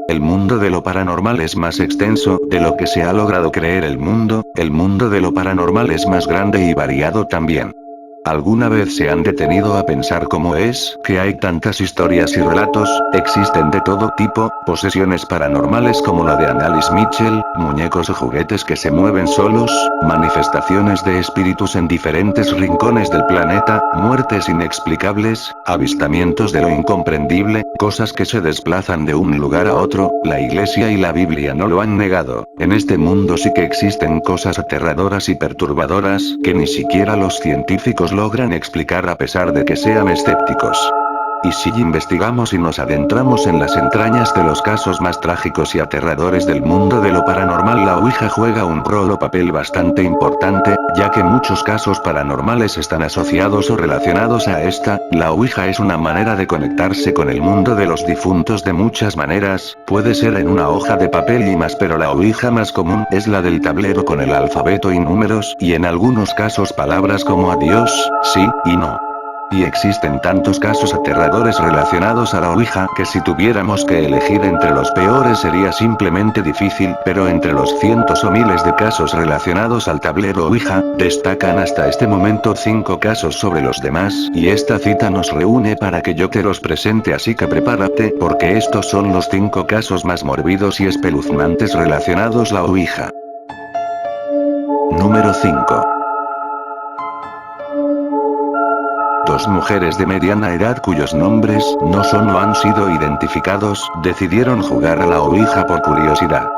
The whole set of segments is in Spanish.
El mundo de lo paranormal es más extenso de lo que se ha logrado creer el mundo de lo paranormal es más grande y variado también. ¿Alguna vez se han detenido a pensar cómo es que hay tantas historias y relatos? Existen de todo tipo, posesiones paranormales como la de Annalise Mitchell, muñecos o juguetes que se mueven solos, manifestaciones de espíritus en diferentes rincones del planeta, muertes inexplicables, avistamientos de lo incomprendible, cosas que se desplazan de un lugar a otro. La Iglesia y la Biblia no lo han negado. En este mundo sí que existen cosas aterradoras y perturbadoras que ni siquiera los científicos logran explicar a pesar de que sean escépticos. Y si investigamos y nos adentramos en las entrañas de los casos más trágicos y aterradores del mundo de lo paranormal, la Ouija juega un papel bastante importante, ya que muchos casos paranormales están asociados o relacionados a esta. La Ouija es una manera de conectarse con el mundo de los difuntos de muchas maneras, puede ser en una hoja de papel y más, pero la Ouija más común es la del tablero con el alfabeto y números y en algunos casos palabras como adiós, sí y no. Y existen tantos casos aterradores relacionados a la Ouija que si tuviéramos que elegir entre los peores sería simplemente difícil, pero entre los cientos o miles de casos relacionados al tablero Ouija, destacan hasta este momento 5 casos sobre los demás, y esta cita nos reúne para que yo te los presente, así que prepárate, porque estos son los 5 casos más morbidos y espeluznantes relacionados a la Ouija. Número 5. Dos mujeres de mediana edad cuyos nombres no son o han sido identificados, decidieron jugar a la Ouija por curiosidad.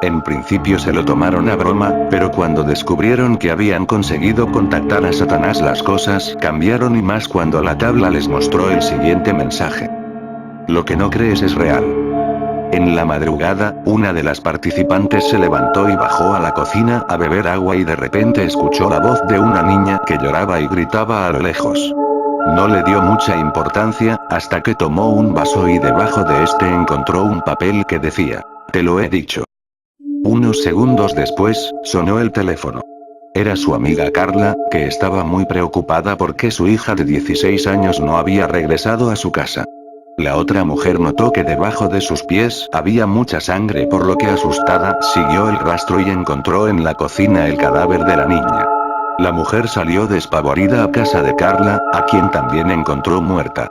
En principio se lo tomaron a broma, pero cuando descubrieron que habían conseguido contactar a Satanás las cosas cambiaron y más cuando la tabla les mostró el siguiente mensaje. Lo que no crees es real. En la madrugada, una de las participantes se levantó y bajó a la cocina a beber agua y de repente escuchó la voz de una niña que lloraba y gritaba a lo lejos. No le dio mucha importancia, hasta que tomó un vaso y debajo de este encontró un papel que decía, te lo he dicho. Unos segundos después, sonó el teléfono. Era su amiga Carla, que estaba muy preocupada porque su hija de 16 años no había regresado a su casa. La otra mujer notó que debajo de sus pies había mucha sangre, por lo que asustada, siguió el rastro y encontró en la cocina el cadáver de la niña. La mujer salió despavorida a casa de Carla, a quien también encontró muerta.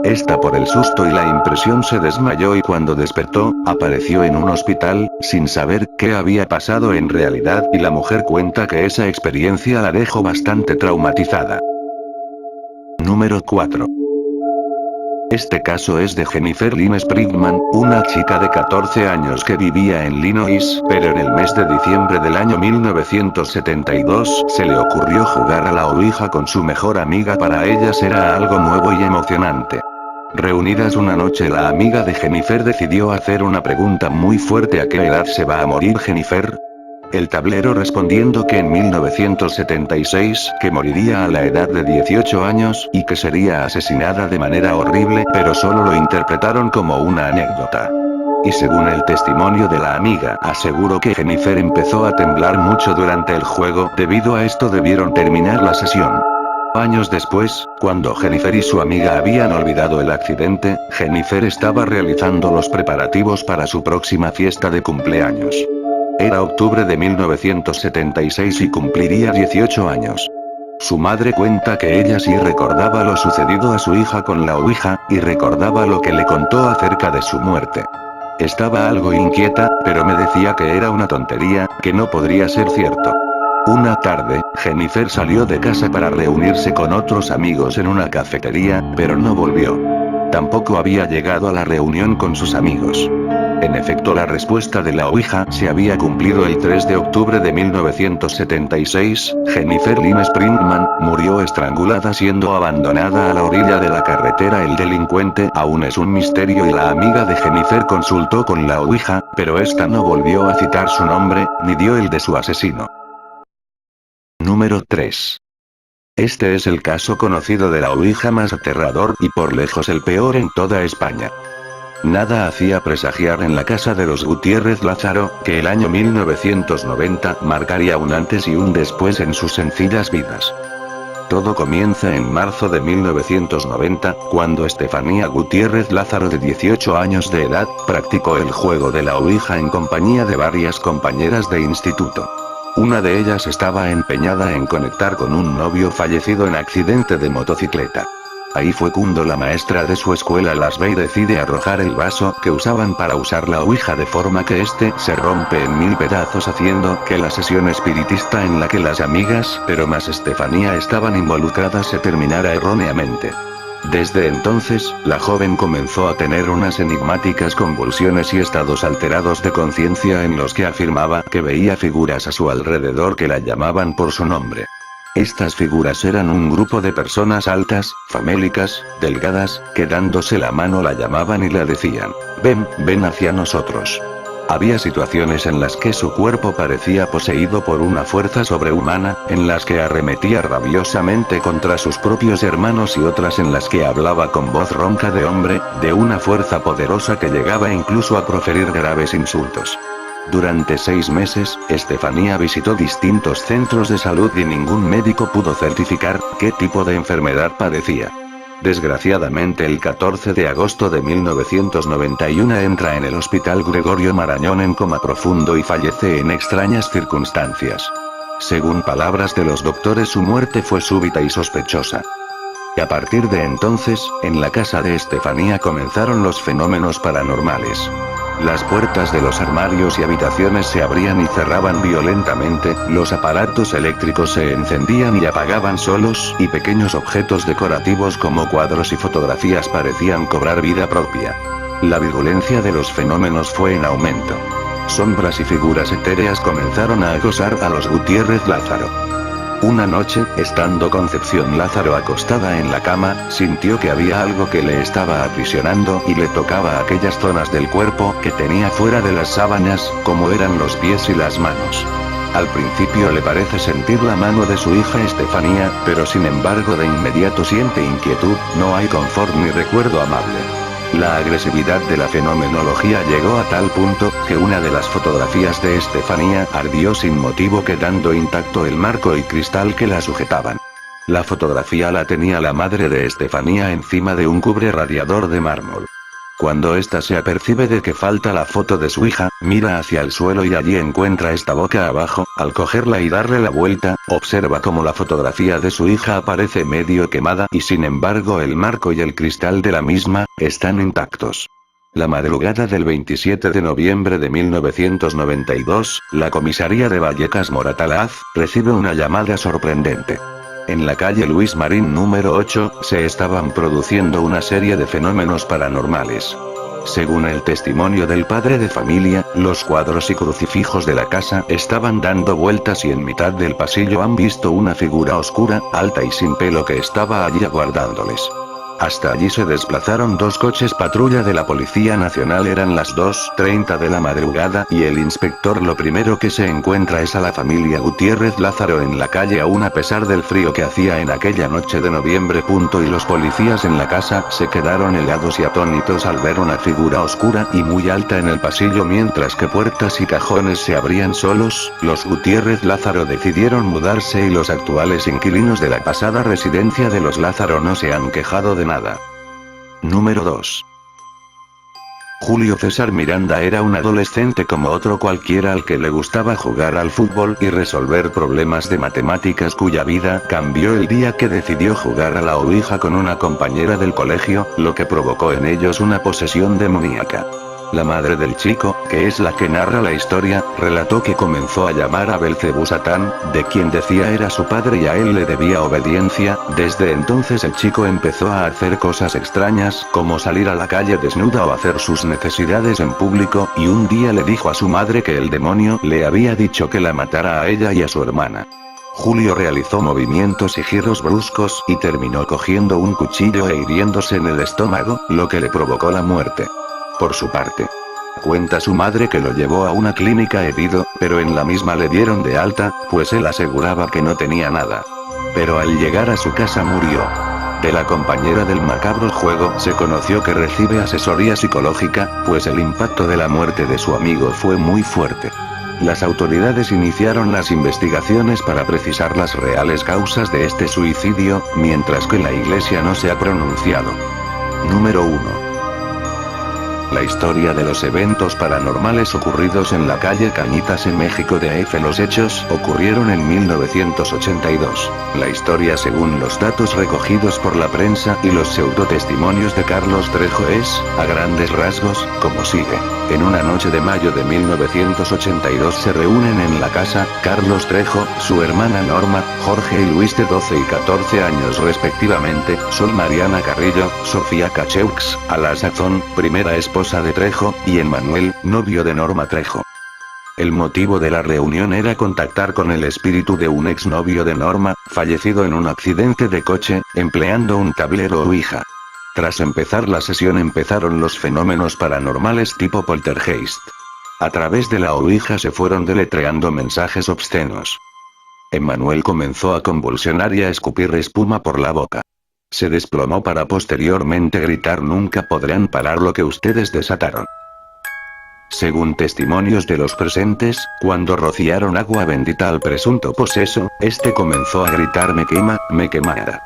Esta por el susto y la impresión se desmayó y cuando despertó, apareció en un hospital, sin saber qué había pasado en realidad, y la mujer cuenta que esa experiencia la dejó bastante traumatizada. Número 4. Este caso es de Jennifer Lynn Sprigman, una chica de 14 años que vivía en Illinois, pero en el mes de diciembre del año 1972 se le ocurrió jugar a la Ouija con su mejor amiga. Para ellas era algo nuevo y emocionante. Reunidas una noche, la amiga de Jennifer decidió hacer una pregunta muy fuerte: ¿a qué edad se va a morir Jennifer? El tablero respondiendo que en 1976, que moriría a la edad de 18 años, y que sería asesinada de manera horrible, pero solo lo interpretaron como una anécdota. Y según el testimonio de la amiga, aseguró que Jennifer empezó a temblar mucho durante el juego, debido a esto debieron terminar la sesión. Años después, cuando Jennifer y su amiga habían olvidado el accidente, Jennifer estaba realizando los preparativos para su próxima fiesta de cumpleaños. Era octubre de 1976 y cumpliría 18 años. Su madre cuenta que ella sí recordaba lo sucedido a su hija con la Ouija, y recordaba lo que le contó acerca de su muerte. Estaba algo inquieta, pero me decía que era una tontería, que no podría ser cierto. Una tarde, Jennifer salió de casa para reunirse con otros amigos en una cafetería, pero no volvió. Tampoco había llegado a la reunión con sus amigos. En efecto, la respuesta de la Ouija se había cumplido el 3 de octubre de 1976, Jennifer Lynn Sprigman murió estrangulada siendo abandonada a la orilla de la carretera. El delincuente aún es un misterio y la amiga de Jennifer consultó con la Ouija, pero esta no volvió a citar su nombre, ni dio el de su asesino. Número 3. Este es el caso conocido de la Ouija más aterrador y por lejos el peor en toda España. Nada hacía presagiar en la casa de los Gutiérrez Lázaro, que el año 1990 marcaría un antes y un después en sus sencillas vidas. Todo comienza en marzo de 1990, cuando Estefanía Gutiérrez Lázaro, de 18 años de edad, practicó el juego de la ouija en compañía de varias compañeras de instituto. Una de ellas estaba empeñada en conectar con un novio fallecido en accidente de motocicleta. Ahí fue cuando la maestra de su escuela las ve y decide arrojar el vaso que usaban para usar la ouija, de forma que este se rompe en 1000 pedazos, haciendo que la sesión espiritista en la que las amigas, pero más Estefanía, estaban involucradas se terminara erróneamente. Desde entonces, la joven comenzó a tener unas enigmáticas convulsiones y estados alterados de conciencia en los que afirmaba que veía figuras a su alrededor que la llamaban por su nombre. Estas figuras eran un grupo de personas altas, famélicas, delgadas, que dándose la mano la llamaban y la decían: ven, ven hacia nosotros. Había situaciones en las que su cuerpo parecía poseído por una fuerza sobrehumana, en las que arremetía rabiosamente contra sus propios hermanos, y otras en las que hablaba con voz ronca de hombre, de una fuerza poderosa que llegaba incluso a proferir graves insultos. Durante 6 meses, Estefanía visitó distintos centros de salud y ningún médico pudo certificar qué tipo de enfermedad padecía. Desgraciadamente, el 14 de agosto de 1991 entra en el Hospital Gregorio Marañón en coma profundo y fallece en extrañas circunstancias. Según palabras de los doctores, su muerte fue súbita y sospechosa. A partir de entonces, en la casa de Estefanía comenzaron los fenómenos paranormales. Las puertas de los armarios y habitaciones se abrían y cerraban violentamente, los aparatos eléctricos se encendían y apagaban solos, y pequeños objetos decorativos como cuadros y fotografías parecían cobrar vida propia. La virulencia de los fenómenos fue en aumento. Sombras y figuras etéreas comenzaron a acosar a los Gutiérrez Lázaro. Una noche, estando Concepción Lázaro acostada en la cama, sintió que había algo que le estaba aprisionando y le tocaba aquellas zonas del cuerpo que tenía fuera de las sábanas, como eran los pies y las manos. Al principio le parece sentir la mano de su hija Estefanía, pero sin embargo de inmediato siente inquietud, no hay confort ni recuerdo amable. La agresividad de la fenomenología llegó a tal punto, que una de las fotografías de Estefanía ardió sin motivo, quedando intacto el marco y cristal que la sujetaban. La fotografía la tenía la madre de Estefanía encima de un cubre radiador de mármol. Cuando ésta se apercibe de que falta la foto de su hija, mira hacia el suelo y allí encuentra esta boca abajo. Al cogerla y darle la vuelta, observa cómo la fotografía de su hija aparece medio quemada y sin embargo el marco y el cristal de la misma están intactos. La madrugada del 27 de noviembre de 1992, la comisaría de Vallecas Moratalaz recibe una llamada sorprendente. En la calle Luis Marín número 8, se estaban produciendo una serie de fenómenos paranormales. Según el testimonio del padre de familia, los cuadros y crucifijos de la casa estaban dando vueltas y en mitad del pasillo han visto una figura oscura, alta y sin pelo que estaba allí aguardándoles. Hasta allí se desplazaron 2 coches patrulla de la Policía Nacional. Eran las 2:30 de la madrugada y el inspector lo primero que se encuentra es a la familia Gutiérrez Lázaro en la calle, aún a pesar del frío que hacía en aquella noche de noviembre. Y los policías en la casa se quedaron helados y atónitos al ver una figura oscura y muy alta en el pasillo. Mientras que puertas y cajones se abrían solos, los Gutiérrez Lázaro decidieron mudarse y los actuales inquilinos de la pasada residencia de los Lázaro no se han quejado de nada. Número 2. Julio César Miranda era un adolescente como otro cualquiera al que le gustaba jugar al fútbol y resolver problemas de matemáticas, cuya vida cambió el día que decidió jugar a la ouija con una compañera del colegio, lo que provocó en ellos una posesión demoníaca. La madre del chico, que es la que narra la historia, relató que comenzó a llamar a Belcebú Satán, de quien decía era su padre y a él le debía obediencia. Desde entonces el chico empezó a hacer cosas extrañas, como salir a la calle desnuda o hacer sus necesidades en público, y un día le dijo a su madre que el demonio le había dicho que la matara a ella y a su hermana. Julio realizó movimientos y giros bruscos y terminó cogiendo un cuchillo e hiriéndose en el estómago, lo que le provocó la muerte. Por su parte, cuenta su madre que lo llevó a una clínica herido, pero en la misma le dieron de alta, pues él aseguraba que no tenía nada. Pero al llegar a su casa murió. De la compañera del macabro juego se conoció que recibe asesoría psicológica, pues el impacto de la muerte de su amigo fue muy fuerte. Las autoridades iniciaron las investigaciones para precisar las reales causas de este suicidio, mientras que la iglesia no se ha pronunciado. Número 1. La historia de los eventos paranormales ocurridos en la calle Cañitas en México DF. Los hechos ocurrieron en 1982. La historia, según los datos recogidos por la prensa y los pseudotestimonios de Carlos Trejo, es, a grandes rasgos, como sigue. En una noche de mayo de 1982 se reúnen en la casa, Carlos Trejo, su hermana Norma, Jorge y Luis de 12 y 14 años respectivamente, Sol Mariana Carrillo, Sofía Cacheux, a la sazón, primera esposa de Trejo, y Emmanuel, novio de Norma Trejo. El motivo de la reunión era contactar con el espíritu de un exnovio de Norma, fallecido en un accidente de coche, empleando un tablero Ouija. Tras empezar la sesión empezaron los fenómenos paranormales tipo poltergeist. A través de la Ouija se fueron deletreando mensajes obscenos. Emmanuel comenzó a convulsionar y a escupir espuma por la boca. Se desplomó para posteriormente gritar: "Nunca podrán parar lo que ustedes desataron". Según testimonios de los presentes, cuando rociaron agua bendita al presunto poseso, este comenzó a gritar: "Me quema, me quemará".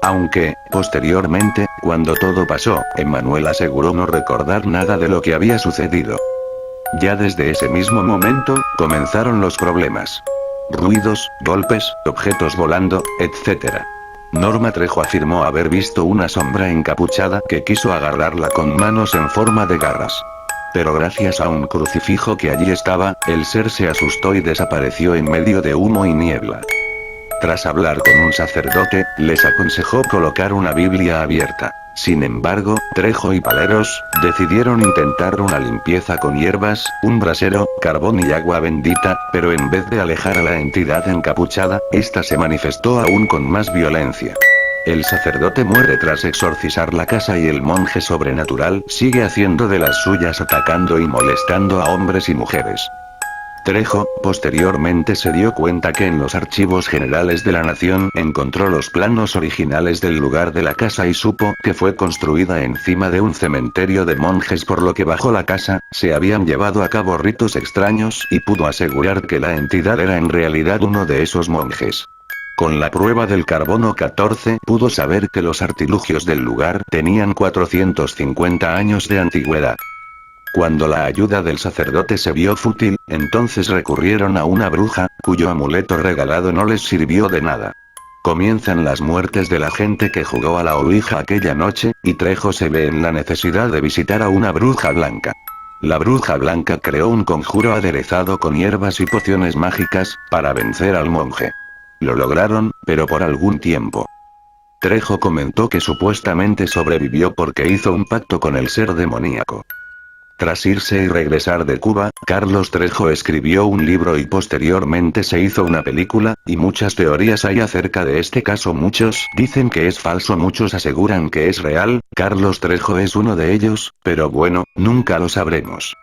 Aunque, posteriormente, cuando todo pasó, Emmanuel aseguró no recordar nada de lo que había sucedido. Ya desde ese mismo momento, comenzaron los problemas. Ruidos, golpes, objetos volando, etc. Norma Trejo afirmó haber visto una sombra encapuchada que quiso agarrarla con manos en forma de garras. Pero gracias a un crucifijo que allí estaba, el ser se asustó y desapareció en medio de humo y niebla. Tras hablar con un sacerdote, les aconsejó colocar una Biblia abierta. Sin embargo, Trejo y Paleros decidieron intentar una limpieza con hierbas, un brasero, carbón y agua bendita, pero en vez de alejar a la entidad encapuchada, esta se manifestó aún con más violencia. El sacerdote muere tras exorcizar la casa y el monje sobrenatural sigue haciendo de las suyas, atacando y molestando a hombres y mujeres. Trejo, posteriormente se dio cuenta que en los archivos generales de la nación encontró los planos originales del lugar de la casa y supo que fue construida encima de un cementerio de monjes, por lo que bajo la casa, se habían llevado a cabo ritos extraños y pudo asegurar que la entidad era en realidad uno de esos monjes. Con la prueba del carbono 14 pudo saber que los artilugios del lugar tenían 450 años de antigüedad. Cuando la ayuda del sacerdote se vio fútil, entonces recurrieron a una bruja, cuyo amuleto regalado no les sirvió de nada. Comienzan las muertes de la gente que jugó a la Ouija aquella noche, y Trejo se ve en la necesidad de visitar a una bruja blanca. La bruja blanca creó un conjuro aderezado con hierbas y pociones mágicas, para vencer al monje. Lo lograron, pero por algún tiempo. Trejo comentó que supuestamente sobrevivió porque hizo un pacto con el ser demoníaco. Tras irse y regresar de Cuba, Carlos Trejo escribió un libro y posteriormente se hizo una película, y muchas teorías hay acerca de este caso. Muchos dicen que es falso, muchos aseguran que es real. Carlos Trejo es uno de ellos, pero bueno, nunca lo sabremos.